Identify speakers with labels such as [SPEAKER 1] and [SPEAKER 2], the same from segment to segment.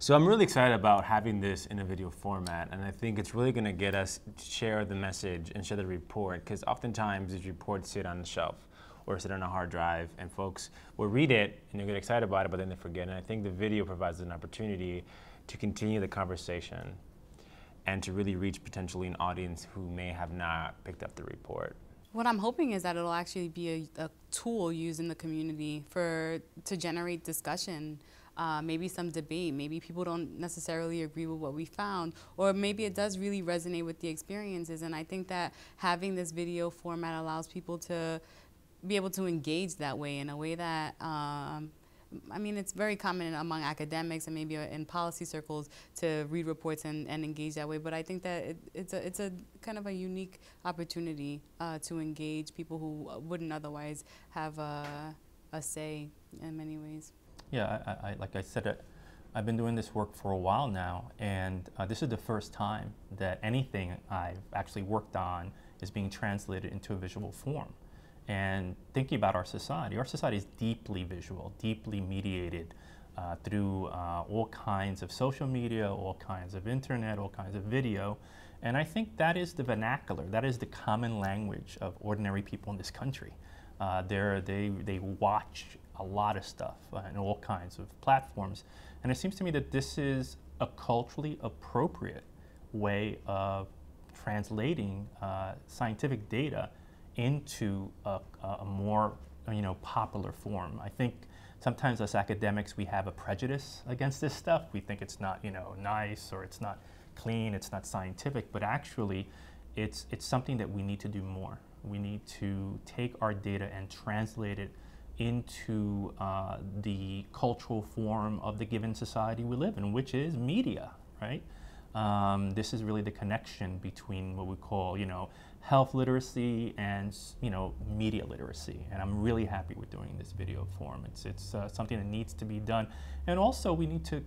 [SPEAKER 1] So I'm really excited about having this in a video format, and I think it's really going to get us to share the message and share the report, because oftentimes these reports sit on the shelf or sit on a hard drive, and folks will read it and they get excited about it, but then they forget. And I think the video provides an opportunity to continue the conversation and to really reach potentially an audience who may have not picked up the report.
[SPEAKER 2] What I'm hoping is that it'll actually be a tool used in the community to generate discussion, maybe some debate. Maybe people don't necessarily agree with what we found, or maybe it does really resonate with the experiences. And I think that having this video format allows people to be able to engage that way, in a way that I mean, it's very common among academics and maybe in policy circles to read reports and engage that way. But I think that it's a kind of a unique opportunity to engage people who wouldn't otherwise have a say in many ways.
[SPEAKER 3] Yeah, like I said, I've been doing this work for a while now, and this is the first time that anything I've actually worked on is being translated into a visual form. And thinking about our society is deeply visual, deeply mediated through all kinds of social media, all kinds of internet, all kinds of video. And I think that is the vernacular, that is the common language of ordinary people in this country. They watch a lot of stuff in all kinds of platforms. And it seems to me that this is a culturally appropriate way of translating scientific data into a more popular form. I think sometimes as academics we have a prejudice against this stuff. We think it's not nice, or it's not clean, it's not scientific, but actually it's something that we need to do more. We need to take our data and translate it into the cultural form of the given society we live in, which is media, right? This is really the connection between what we call, health literacy and, media literacy. And I'm really happy with doing this video form. It's something that needs to be done. And also we need to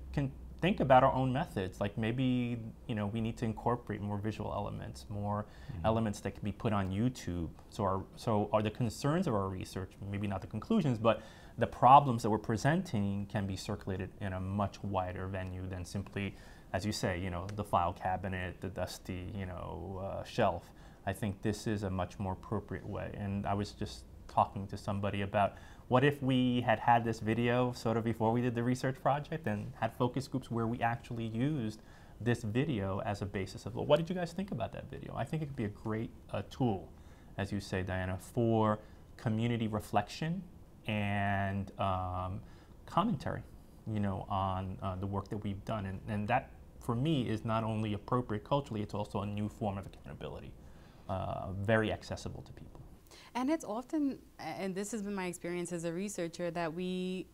[SPEAKER 3] think about our own methods. Like maybe, we need to incorporate more visual elements, more elements that can be put on YouTube. So are the concerns of our research, maybe not the conclusions, but the problems that we're presenting can be circulated in a much wider venue than simply, as you say, the file cabinet, the dusty, shelf. I think this is a much more appropriate way. And I was just talking to somebody about what if we had this video sort of before we did the research project and had focus groups where we actually used this video as a basis of, well, what did you guys think about that video? I think it could be a great tool, as you say, Diana, for community reflection and commentary, on the work that we've done. And that, for me, is not only appropriate culturally, it's also a new form of accountability, very accessible to people.
[SPEAKER 2] And it's often, and this has been my experience as a researcher, that we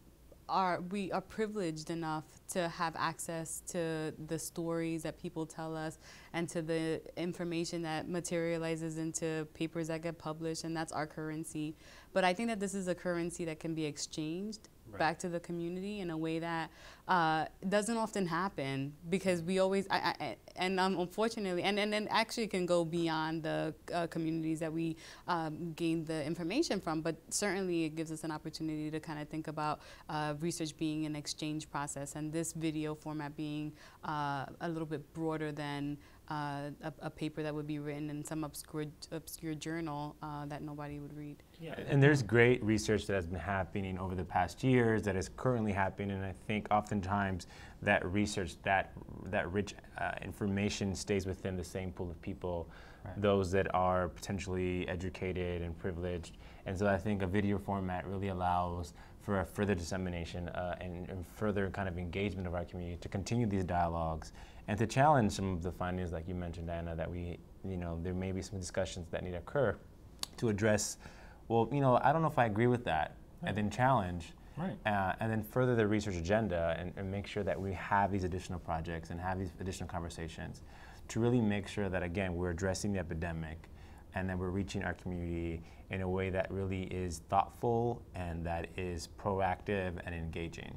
[SPEAKER 2] are privileged enough to have access to the stories that people tell us and to the information that materializes into papers that get published, and that's our currency. But I think that this is a currency that can be exchanged back to the community in a way that doesn't often happen, because we always, unfortunately, and actually can go beyond the communities that we gain the information from, but certainly it gives us an opportunity to kind of think about research being an exchange process, and this video format being a little bit broader than a paper that would be written in some obscure journal that nobody would read.
[SPEAKER 1] Yeah, and there's great research that has been happening over the past years that is currently happening, and I think oftentimes that research, that rich information stays within the same pool of people, those that are potentially educated and privileged. And so I think a video format really allows for a further dissemination and further kind of engagement of our community to continue these dialogues and to challenge some of the findings, like you mentioned, Diana, that there may be some discussions that need to occur to address, well, I don't know if I agree with that, and then challenge, and then further the research agenda and make sure that we have these additional projects and have these additional conversations to really make sure that, again, we're addressing the epidemic and that we're reaching our community in a way that really is thoughtful and that is proactive and engaging.